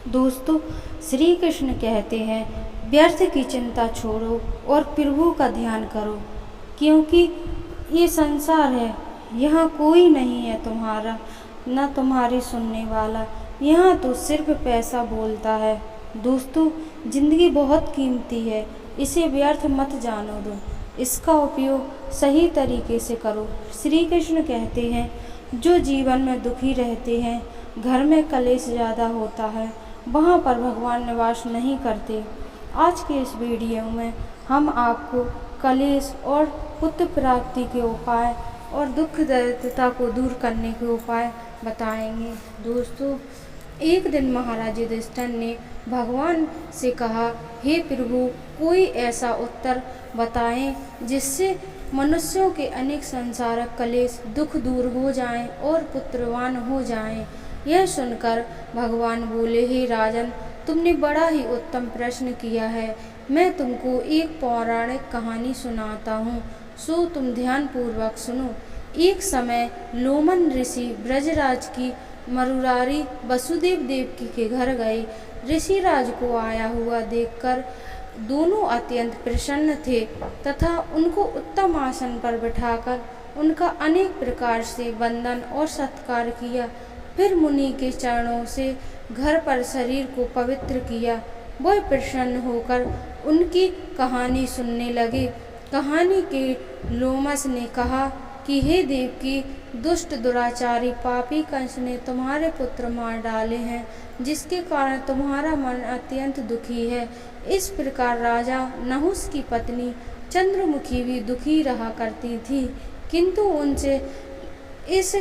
दोस्तों, श्री कृष्ण कहते हैं व्यर्थ की चिंता छोड़ो और प्रभु का ध्यान करो, क्योंकि ये संसार है, यहाँ कोई नहीं है तुम्हारा न तुम्हारी सुनने वाला। यहाँ तो सिर्फ पैसा बोलता है। दोस्तों, जिंदगी बहुत कीमती है, इसे व्यर्थ मत जानो दो, इसका उपयोग सही तरीके से करो। श्री कृष्ण कहते हैं जो जीवन में दुखी रहते हैं, घर में कलेश ज़्यादा होता है, वहाँ पर भगवान निवास नहीं करते। आज के इस वीडियो में हम आपको कलेश और पुत्र प्राप्ति के उपाय और दुख दरिद्रता को दूर करने के उपाय बताएंगे। दोस्तों, एक दिन महाराज युधिष्ठिर ने भगवान से कहा, हे प्रभु, कोई ऐसा उत्तर बताएं जिससे मनुष्यों के अनेक संसारक कलेश दुख दूर हो जाएं और पुत्रवान हो जाएं। यह सुनकर भगवान बोले, हे राजन, तुमने बड़ा ही उत्तम प्रश्न किया है। मैं तुमको एक पौराणिक कहानी सुनाता हूँ, सो तुम ध्यान पूर्वक सुनो। एक समय लोमन ऋषि ब्रजराज की मरुरारी वसुदेव देवकी के घर गए। ऋषिराज को आया हुआ देखकर दोनों अत्यंत प्रसन्न थे तथा उनको उत्तम आसन पर बिठाकर उनका अनेक प्रकार से वंदन और सत्कार किया। फिर मुनि के चरणों से घर पर शरीर को पवित्र किया। वह प्रसन्न होकर उनकी कहानी सुनने लगे। कहानी के लोमस ने कहा कि हे देवकी, दुष्ट दुराचारी पापी कंस ने तुम्हारे पुत्र मार डाले हैं, जिसके कारण तुम्हारा मन अत्यंत दुखी है। इस प्रकार राजा नहुस की पत्नी चंद्रमुखी भी दुखी रहा करती थी, किंतु उनसे इस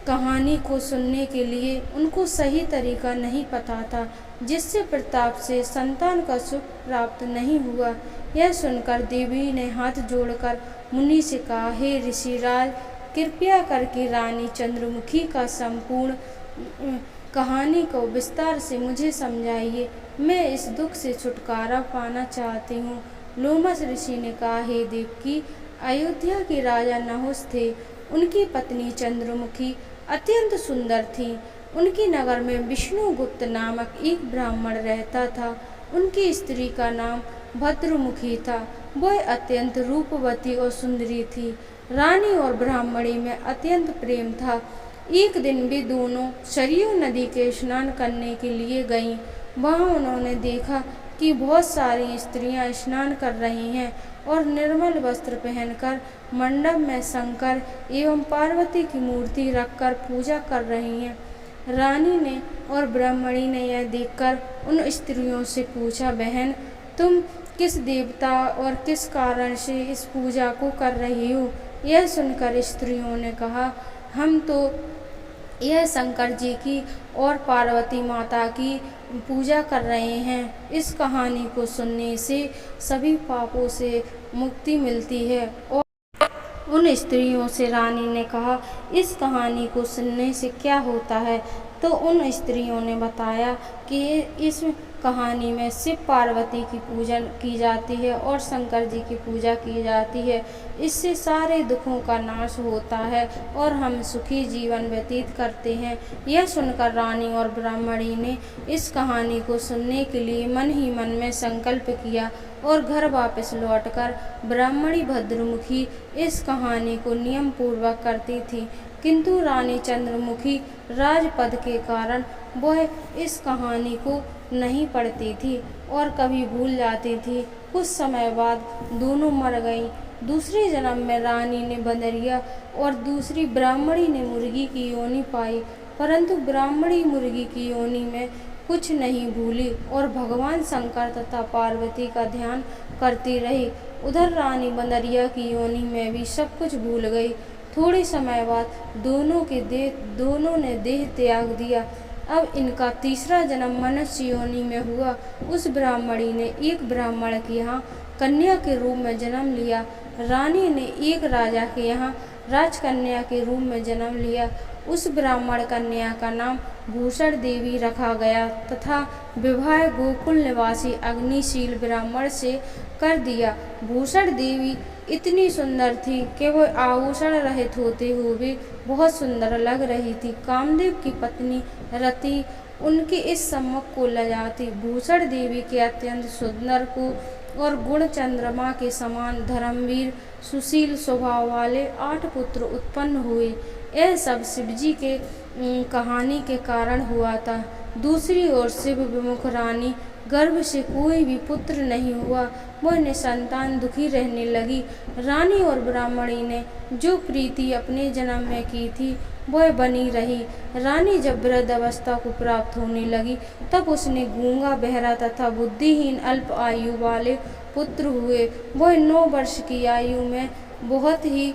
कहानी को सुनने के लिए उनको सही तरीका नहीं पता था, जिससे प्रताप से संतान का सुख प्राप्त नहीं हुआ। यह सुनकर देवी ने हाथ जोड़कर मुनि से कहा, हे ऋषिराज, कृपया करके रानी चंद्रमुखी का संपूर्ण कहानी को विस्तार से मुझे समझाइए। मैं इस दुख से छुटकारा पाना चाहती हूँ। लोमस ऋषि ने कहा, हे देवकी, अयोध्या के राजा नहुस थे। उनकी पत्नी चंद्रमुखी अत्यंत सुंदर थी। उनके नगर में विष्णुगुप्त नामक एक ब्राह्मण रहता था। उनकी स्त्री का नाम भद्रमुखी था। वह अत्यंत रूपवती और सुंदरी थी। रानी और ब्राह्मणी में अत्यंत प्रेम था। एक दिन वे दोनों सरयू नदी के स्नान करने के लिए गईं। वहां उन्होंने देखा कि बहुत सारी स्त्रियां स्नान कर रही हैं और निर्मल वस्त्र पहनकर मंडप में शंकर एवं पार्वती की मूर्ति रखकर पूजा कर रही हैं। रानी ने और ब्राह्मणी ने यह देखकर उन स्त्रियों से पूछा, बहन, तुम किस देवता और किस कारण से इस पूजा को कर रही हो? यह सुनकर स्त्रियों ने कहा, हम तो यह शंकर जी की और पार्वती माता की पूजा कर रहे हैं। इस कहानी को सुनने से सभी पापों से मुक्ति मिलती है। और उन स्त्रियों से रानी ने कहा, इस कहानी को सुनने से क्या होता है? तो उन स्त्रियों ने बताया कि इस कहानी में शिव पार्वती की पूजन की जाती है और शंकर जी की पूजा की जाती है। इससे सारे दुखों का नाश होता है और हम सुखी जीवन व्यतीत करते हैं। यह सुनकर रानी और ब्राह्मणी ने इस कहानी को सुनने के लिए मन ही मन में संकल्प किया और घर वापस लौटकर ब्राह्मणी भद्रमुखी इस कहानी को नियम पूर्वक करती थी, किंतु रानी चंद्रमुखी राजपद के कारण वह इस कहानी को नहीं पढ़ती थी और कभी भूल जाती थी। कुछ समय बाद दोनों मर गईं। दूसरे जन्म में रानी ने बंदरिया और दूसरी ब्राह्मणी ने मुर्गी की योनि पाई, परंतु ब्राह्मणी मुर्गी की योनि में कुछ नहीं भूली और भगवान शंकर तथा पार्वती का ध्यान करती रही। उधर रानी बंदरिया की योनि में भी सब कुछ भूल गई। थोड़े समय बाद दोनों ने देह त्याग दिया। अब इनका तीसरा जन्म मनुष्य योनि में हुआ। उस ब्राह्मणी ने एक ब्राह्मण के यहाँ कन्या के रूप में जन्म लिया। रानी ने एक राजा के यहाँ राजकन्या के रूप में जन्म लिया। उस ब्राह्मण कन्या का नाम भूषण देवी रखा गया तथा विवाह गोकुल निवासी अग्निशील ब्राह्मण से कर दिया। भूषण देवी इतनी सुंदर थी कि वह आभूषण रहित होते हुए भी बहुत सुंदर लग रही थी। कामदेव की पत्नी रति उनके इस सम्मुख को लजाती। भूषण देवी के अत्यंत सुंदर को और गुण चंद्रमा के समान धर्मवीर सुशील स्वभाव वाले 8 पुत्र उत्पन्न हुए। यह सब शिवजी के कहानी के कारण हुआ था। दूसरी ओर शिव विमुख रानी गर्भ से कोई भी पुत्र नहीं हुआ, वह निसंतान दुखी रहने लगी। रानी और ब्राह्मणी ने जो प्रीति अपने जन्म में की थी वह बनी रही। रानी जब वृद्ध अवस्था को प्राप्त होने लगी तब उसने गूंगा, बहरा तथा बुद्धिहीन अल्प आयु वाले पुत्र हुए। वह 9 वर्ष की आयु में बहुत ही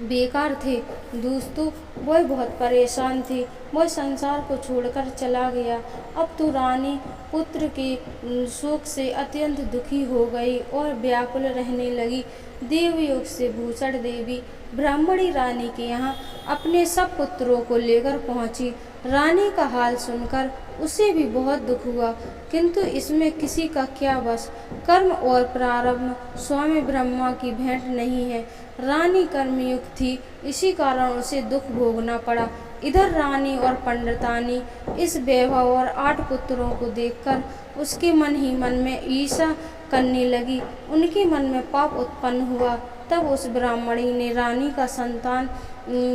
बेकार थे। दोस्तों, वह बहुत परेशान थे। वह संसार को छोड़कर चला गया। अब तो रानी पुत्र के शोक से अत्यंत दुखी हो गई और व्याकुल रहने लगी। देवयोग से भूषण देवी ब्राह्मणी रानी के यहाँ अपने सब पुत्रों को लेकर पहुँची। रानी का हाल सुनकर उसे भी बहुत दुख हुआ, किंतु इसमें किसी का क्या बस। कर्म और प्रारब्ध स्वामी ब्रह्मा की भेंट नहीं है। रानी कर्मयुक्त थी, इसी कारण उसे दुख भोगना पड़ा। इधर रानी और पंडितानी इस वैभव और 8 पुत्रों को देखकर उसके मन ही मन में ईर्ष्या करने लगी। उनके मन में पाप उत्पन्न हुआ। तब उस ब्राह्मणी ने रानी का संतान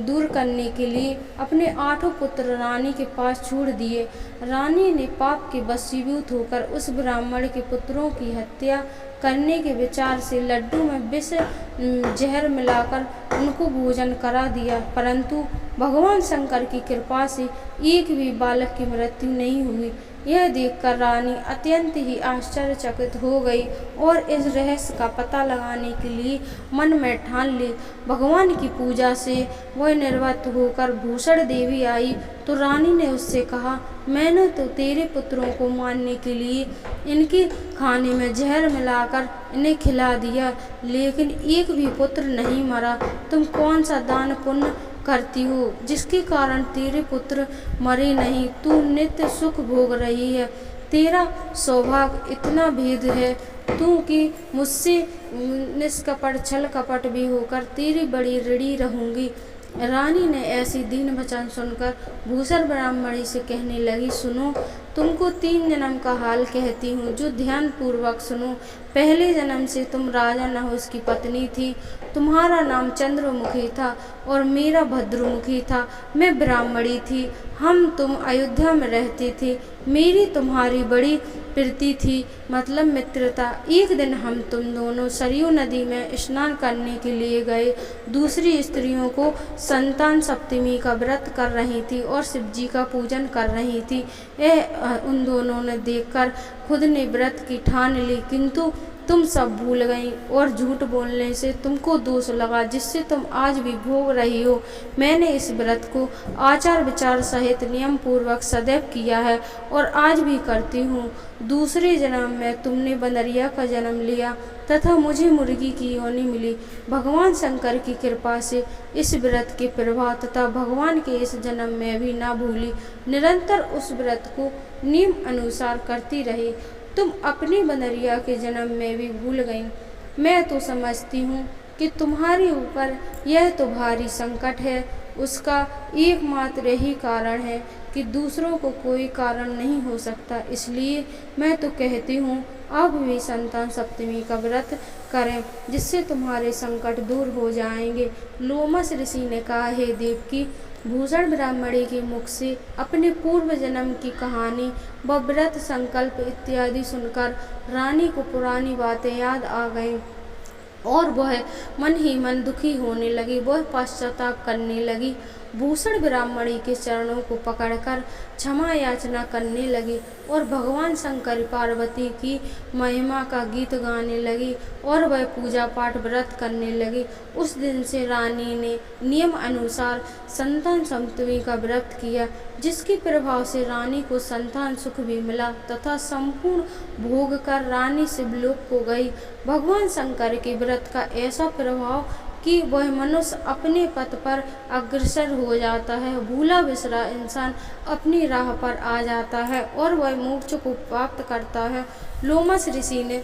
दूर करने के लिए अपने 8 पुत्र रानी के पास छोड़ दिए। रानी ने पाप के वशीभूत होकर उस ब्राह्मण के पुत्रों की हत्या करने के विचार से लड्डू में विष जहर मिलाकर उनको भोजन करा दिया, परंतु भगवान शंकर की कृपा से एक भी बालक की मृत्यु नहीं हुई। यह देखकर रानी अत्यंत ही आश्चर्यचकित हो गई और इस रहस्य का पता लगाने के लिए मन में ठान ली। भगवान की पूजा से वह निर्वृत्त होकर भूषण देवी आई तो रानी ने उससे कहा, मैंने तो तेरे पुत्रों को मारने के लिए इनके खाने में जहर मिलाकर इन्हें खिला दिया, लेकिन एक भी पुत्र नहीं मरा। तुम कौन सा दान पुण्य करती हो जिसके कारण तेरे पुत्र मरे नहीं? तू नित्य सुख भोग रही है। तेरा सौभाग्य इतना भेद है तू कि मुझसे निष्कपट छल कपट भी होकर तेरी बड़ी ऋणी रहूंगी। रानी ने ऐसी दीन वचन सुनकर भूषण ब्राह्मणी से कहने लगी, सुनो, तुमको 3 जन्म का हाल कहती हूँ, जो ध्यान पूर्वक सुनो। पहले जन्म से तुम राजा नहुस की पत्नी थी। तुम्हारा नाम चंद्रमुखी था और मेरा भद्रमुखी था। मैं ब्राह्मणी थी। तुम अयोध्या में रहते थे। मेरी तुम्हारी बड़ी प्रीति थी, मतलब मित्रता। एक दिन हम तुम दोनों सरयू नदी में स्नान करने के लिए गए। दूसरी स्त्रियों को संतान सप्तमी का व्रत कर रही थी और शिवजी का पूजन कर रही थी। उन दोनों ने देखकर खुद ने व्रत की ठान ली, किंतु तुम सब भूल गई और झूठ बोलने से तुमको दोष लगा, जिससे तुम आज भी भोग रही हो। मैंने इस व्रत को आचार विचार सहित नियम पूर्वक सदैव किया है और आज भी करती हूँ। दूसरे जन्म में तुमने बंदरिया का जन्म लिया तथा मुझे मुर्गी की योनि मिली। भगवान शंकर की कृपा से इस व्रत के प्रभाव तथा भगवान के इस जन्म में भी ना भूली, निरंतर उस व्रत को नियम अनुसार करती रही। तुम अपनी बंदरिया के जन्म में भी भूल गई। मैं तो समझती हूँ कि तुम्हारे ऊपर यह तो भारी संकट है, उसका एकमात्र यही कारण है कि दूसरों को कोई कारण नहीं हो सकता। इसलिए मैं तो कहती हूँ अब भी संतान सप्तमी का व्रत करें, जिससे तुम्हारे संकट दूर हो जाएंगे। लोमस ऋषि ने कहा, हे देवकी, भूषण ब्राह्मणी के मुख से अपने पूर्व जन्म की कहानी व व्रत संकल्प इत्यादि सुनकर रानी को पुरानी बातें याद आ गईं और वह मन ही मन दुखी होने लगी। वह पश्चाताप करने लगी। भूषण ब्राह्मणी के चरणों को पकड़कर क्षमा याचना करने लगी और भगवान शंकर पार्वती की महिमा का गीत गाने लगी और वह पूजा पाठ व्रत करने लगी। उस दिन से रानी ने नियम अनुसार संतान सप्तमी का व्रत किया, जिसके प्रभाव से रानी को संतान सुख भी मिला तथा संपूर्ण भोग कर रानी शिवलोक को गई। भगवान शंकर के व्रत का ऐसा प्रभाव कि वह मनुष्य अपने पथ पर अग्रसर हो जाता है। भूला बिसरा इंसान अपनी राह पर आ जाता है और वह मोक्ष को प्राप्त करता है। लोमस ऋषि ने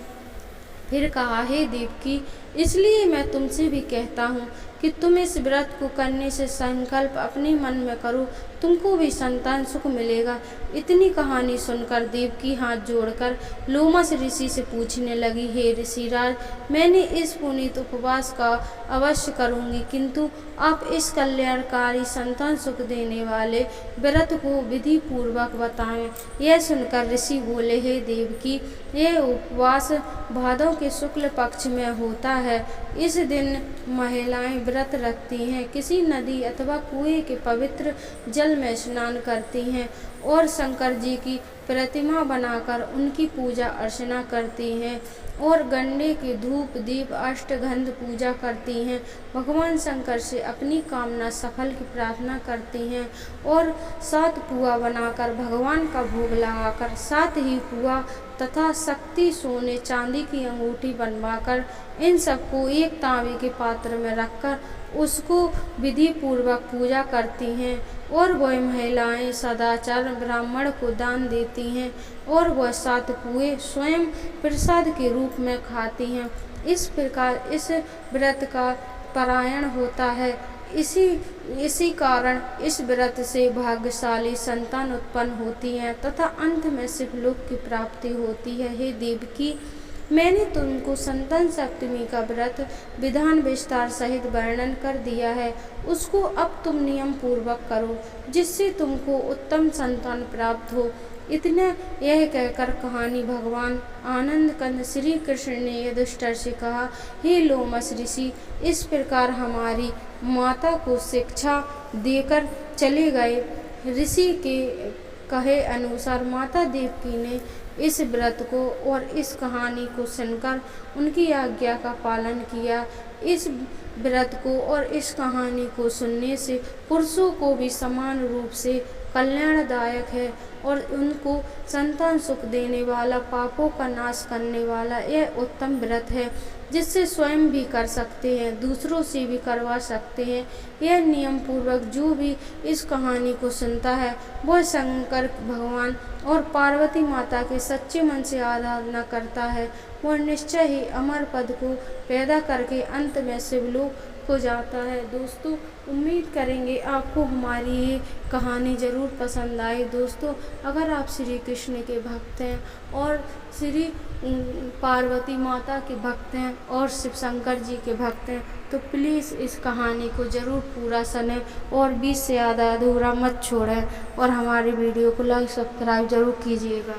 फिर कहा, हे देवकी, इसलिए मैं तुमसे भी कहता हूँ कि तुम इस व्रत को करने से संकल्प अपने मन में करो, तुमको भी संतान सुख मिलेगा। इतनी कहानी सुनकर देवकी हाथ जोड़कर लोमस ऋषि से पूछने लगी, हे ऋषिराज, मैंने इस पुनीत उपवास का अवश्य करूँगी, किंतु आप इस कल्याणकारी संतान सुख देने वाले व्रत को विधि पूर्वक बताएं। यह सुनकर ऋषि बोले, हे देवकी, यह उपवास भादव के शुक्ल पक्ष में होता है। इस दिन महिलाएं व्रत रखती हैं, किसी नदी अथवा कुएं के पवित्र जल में स्नान करती हैं और शंकर जी की प्रतिमा बनाकर उनकी पूजा अर्चना करती हैं और गंडे के धूप दीप अष्टगंध पूजा करती हैं। भगवान शंकर से अपनी कामना सफल की प्रार्थना करती हैं और 7 पुआ बनाकर भगवान का भोग लगाकर 7 ही पुआ तथा शक्ति सोने चांदी की अंगूठी बनवाकर इन सबको एक तांबे के पात्र में रखकर उसको विधि पूर्वक पूजा करती हैं और वह महिलाएं सदाचार ब्राह्मण को दान देती हैं और वह 7 पुए स्वयं प्रसाद के रूप में खाती हैं। इस प्रकार इस व्रत का पारायण होता है। इसी कारण इस व्रत से भाग्यशाली संतान उत्पन्न होती हैं तथा अंत में शिवलोक की प्राप्ति होती है। हे देवकी, मैंने तुमको संतान सप्तमी का व्रत विधान विस्तार सहित वर्णन कर दिया है, उसको अब तुम नियम पूर्वक करो, जिससे तुमको उत्तम संतान प्राप्त हो। इतना यह कहकर कहानी भगवान आनंद कंद श्री कृष्ण ने युधिष्ठिर से कहा, हे लोमस ऋषि, इस प्रकार हमारी माता को शिक्षा देकर चले गए। ऋषि के कहे अनुसार माता देवकी ने इस व्रत को और इस कहानी को सुनकर उनकी आज्ञा का पालन किया। इस व्रत को और इस कहानी को सुनने से पुरुषों को भी समान रूप से कल्याणदायक है और उनको संतान सुख देने वाला, पापों का नाश करने वाला यह उत्तम व्रत है, जिससे स्वयं भी कर सकते हैं, दूसरों से भी करवा सकते हैं। यह नियम पूर्वक जो भी इस कहानी को सुनता है वह शंकर भगवान और पार्वती माता के सच्चे मन से आराधना करता है, वह निश्चय ही अमर पद को पैदा करके अंत में शिवलोक को जाता है। दोस्तों, उम्मीद करेंगे आपको हमारी ये कहानी ज़रूर पसंद आई। दोस्तों, अगर आप श्री कृष्ण के भक्त हैं और श्री पार्वती माता के भक्त हैं और शिव शंकर जी के भक्त हैं तो प्लीज़ इस कहानी को ज़रूर पूरा सुनें और 20 से ज़्यादा अधूरा मत छोड़ें और हमारी वीडियो को लाइक सब्सक्राइब ज़रूर कीजिएगा।